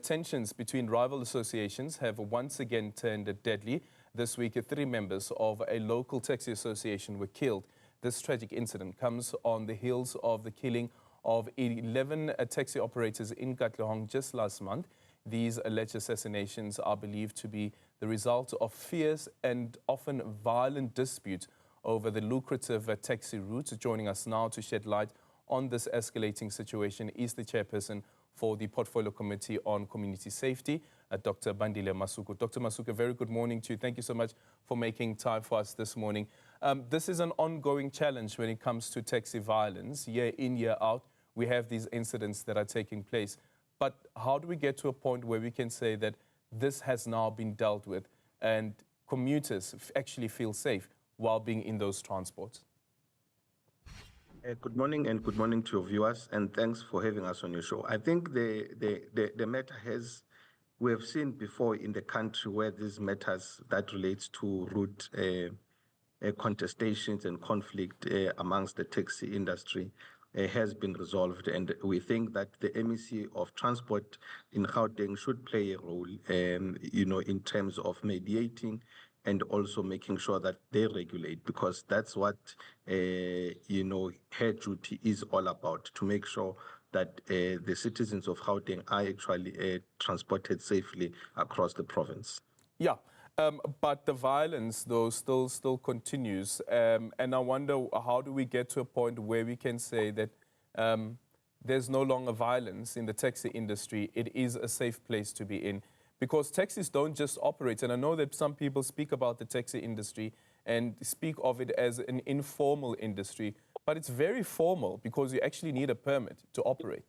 Tensions between rival associations have once again turned deadly. This week, 3 members of a local taxi association were killed. This tragic incident comes on the heels of the killing of 11 taxi operators in Gauteng just last month. These alleged assassinations are believed to be the result of fierce and often violent disputes over the lucrative taxi routes. Joining us now to shed light on this escalating situation is the chairperson for the Portfolio Committee on Community Safety, Dr. Bandile Masuku. Dr. Masuku, very good morning to you. Thank you so much for making time for us this morning. This is an ongoing challenge when it comes to taxi violence. Year in, year out, we have these incidents that are taking place. But how do we get to a point where we can say that this has now been dealt with and commuters actually feel safe while being in those transports? Good morning and good morning to your viewers, and thanks for having us on your show. I think the matter we have seen before in the country where these matters that relates to route contestations and conflict amongst the taxi industry has been resolved, and we think that the MEC of Transport in Gauteng should play a role, in terms of mediating and also making sure that they regulate, because that's what, her duty is all about, to make sure that the citizens of Gauteng are actually transported safely across the province. Yeah, but the violence, though, still continues. And I wonder, how do we get to a point where we can say that there's no longer violence in the taxi industry? It is a safe place to be in. Because taxis don't just operate, and I know that some people speak about the taxi industry and speak of it as an informal industry, but it's very formal because you actually need a permit to operate.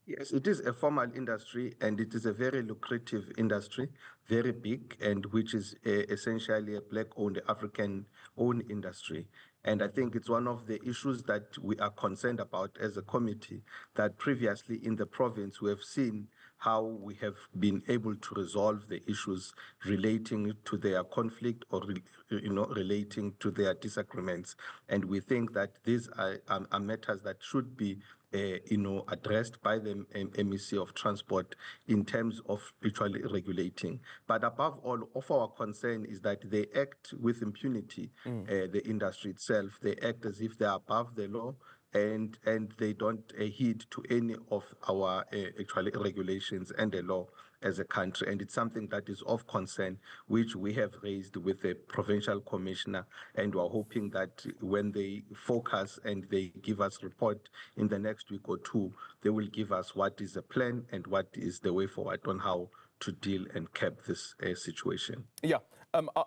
Yes, it is a formal industry, and it is a very lucrative industry, very big, and which is essentially a black-owned, African-owned industry. And I think it's one of the issues that we are concerned about as a committee, that previously in the province we have seen how we have been able to resolve the issues relating to their conflict or relating to their disagreements. And we think that these are matters that should be addressed by the MEC of Transport in terms of actually regulating. But above all, of our concern is that they act with impunity, the industry itself. They act as if they are above the law, and they don't heed to any of our actually regulations and the law as a country. And it's something that is of concern, which we have raised with the provincial commissioner, and we're hoping that when they focus and they give us report in the next week or two, they will give us what is the plan and what is the way forward on how to deal and cap this situation. Yeah,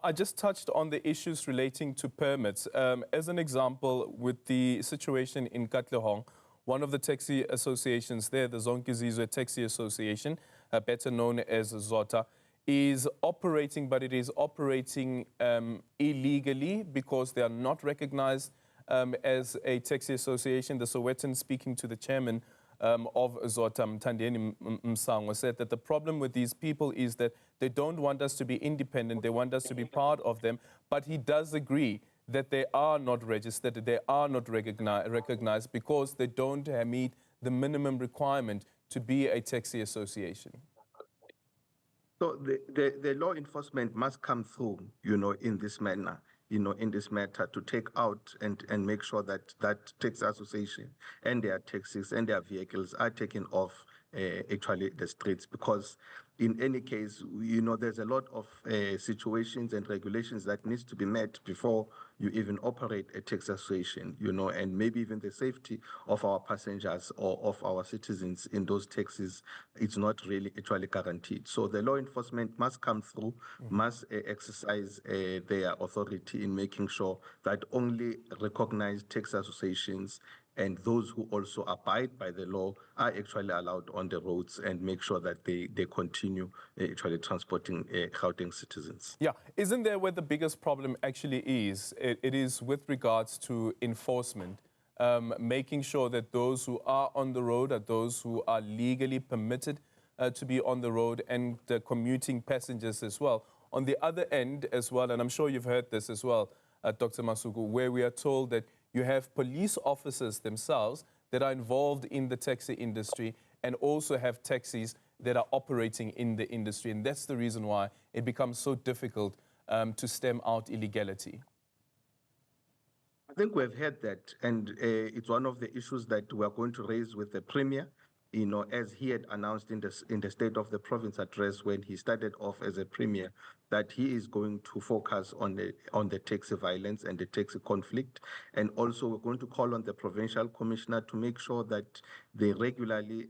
I just touched on the issues relating to permits. As an example, with the situation in Gauteng, one of the taxi associations there, the Zonke Taxi Association, better known as Zota, is operating, but it is operating illegally because they are not recognized as a taxi association. The Sowetan, speaking to the chairman of Zota, Mthandeni Msango, said that the problem with these people is that they don't want us to be independent, they want us to be part of them, but he does agree that they are not registered, they are not recognized because they don't meet the minimum requirement to be a taxi association. So the law enforcement must come through, in this manner, in this matter, to take out and make sure that that taxi association and their taxis and their vehicles are taken off actually the streets, because in any case, there's a lot of situations and regulations that needs to be met before you even operate a taxi association, and maybe even the safety of our passengers or of our citizens in those taxis, it's not really actually guaranteed. So the law enforcement must come through, must exercise their authority in making sure that only recognized taxi associations and those who also abide by the law are actually allowed on the roads, and make sure that they continue actually transporting Gauteng citizens. Yeah, isn't there where the biggest problem actually is? It is with regards to enforcement, making sure that those who are on the road are those who are legally permitted to be on the road, and the commuting passengers as well. On the other end as well, and I'm sure you've heard this as well, Dr. Masuku, where we are told that you have police officers themselves that are involved in the taxi industry and also have taxis that are operating in the industry. And that's the reason why it becomes so difficult to stem out illegality. I think we've heard that, and it's one of the issues that we are going to raise with the Premier, as he had announced in the State of the Province address when he started off as a Premier, that he is going to focus on the taxi violence and the taxi conflict. And also we're going to call on the Provincial Commissioner to make sure that they regularly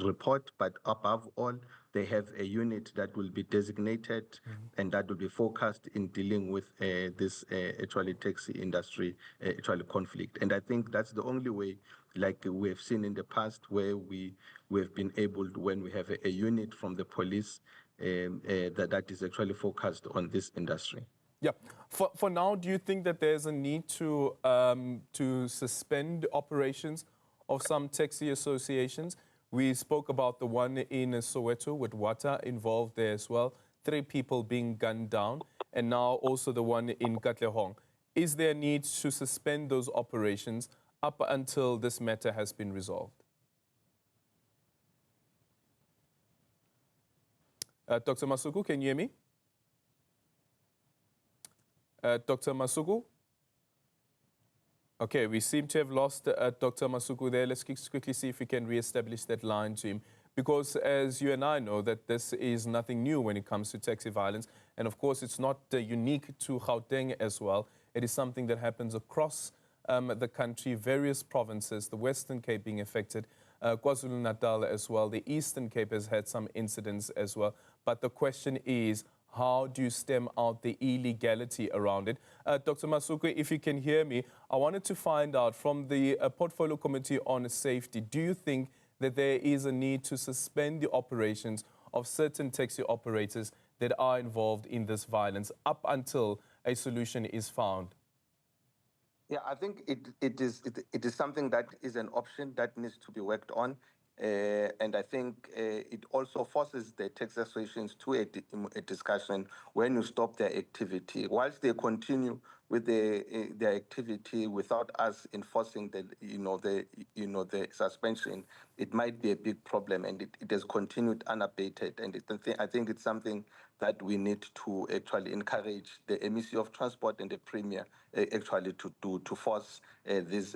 report, but above all, they have a unit that will be designated and that will be focused in dealing with this actually taxi industry actually conflict. And I think that's the only way, like we have seen in the past, where we have been able to, when we have a unit from the police that is actually focused on this industry. Yeah. For now, do you think that there's a need to suspend operations of some taxi associations? We spoke about the one in Soweto with Wata involved there as well, 3 people being gunned down, and now also the one in Katlehong. Is there a need to suspend those operations up until this matter has been resolved? Dr. Masuku, can you hear me? Dr. Masuku? Okay, we seem to have lost Dr. Masuku there. Let's quickly see if we can re-establish that line to him. Because as you and I know, that this is nothing new when it comes to taxi violence. And of course, it's not unique to Gauteng as well. It is something that happens across the country, various provinces, the Western Cape being affected, KwaZulu-Natal as well. The Eastern Cape has had some incidents as well. But the question is, how do you stem out the illegality around it? Dr. Masuku, if you can hear me, I wanted to find out from the Portfolio Committee on Safety, do you think that there is a need to suspend the operations of certain taxi operators that are involved in this violence up until a solution is found? Yeah, I think it is something that is an option that needs to be worked on. And I think it also forces the taxi associations to a discussion when you stop their activity. Whilst they continue with their activity without us enforcing the suspension, it might be a big problem, and it has continued unabated. And I think it's something that we need to actually encourage the MEC of Transport and the Premier actually to force these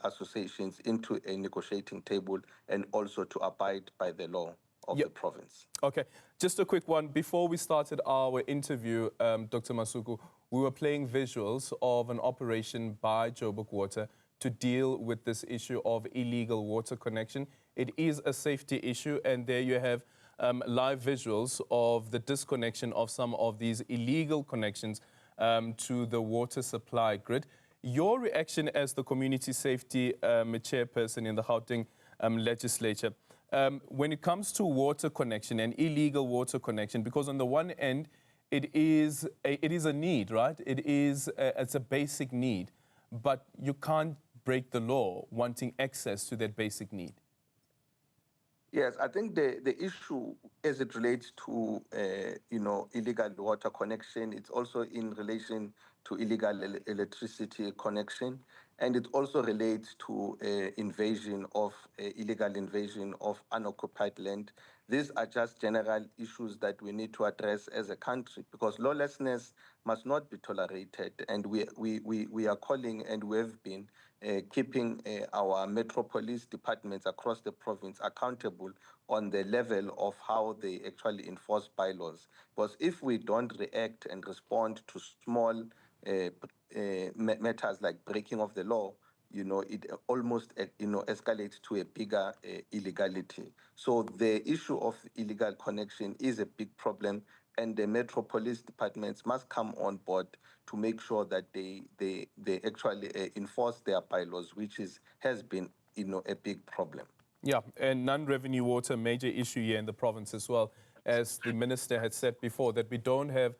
associations into a negotiating table and also to abide by the law of the province. Okay, just a quick one. Before we started our interview, Dr. Masuku, we were playing visuals of an operation by Joburg Water to deal with this issue of illegal water connection. It is a safety issue, and there you have live visuals of the disconnection of some of these illegal connections to the water supply grid. Your reaction as the community safety chairperson in the Gauteng legislature, when it comes to water connection and illegal water connection, because on the one end, it is a need, right? It's a basic need, but you can't break the law wanting access to that basic need. Yes, I think the issue as it relates to illegal water connection, it's also in relation to illegal electricity connection, and it also relates to illegal invasion of unoccupied land. These are just general issues that we need to address as a country, because lawlessness must not be tolerated, and we are calling, and we have been keeping our metropolis departments across the province accountable on the level of how they actually enforce bylaws. Because if we don't react and respond to small matters like breaking of the law, it almost escalates to a bigger illegality. So the issue of illegal connection is a big problem, and the metropolis departments must come on board to make sure that they actually enforce their bylaws, which has been a big problem. Yeah, and non-revenue water, major issue here in the province as well, as the minister had said before, that we don't have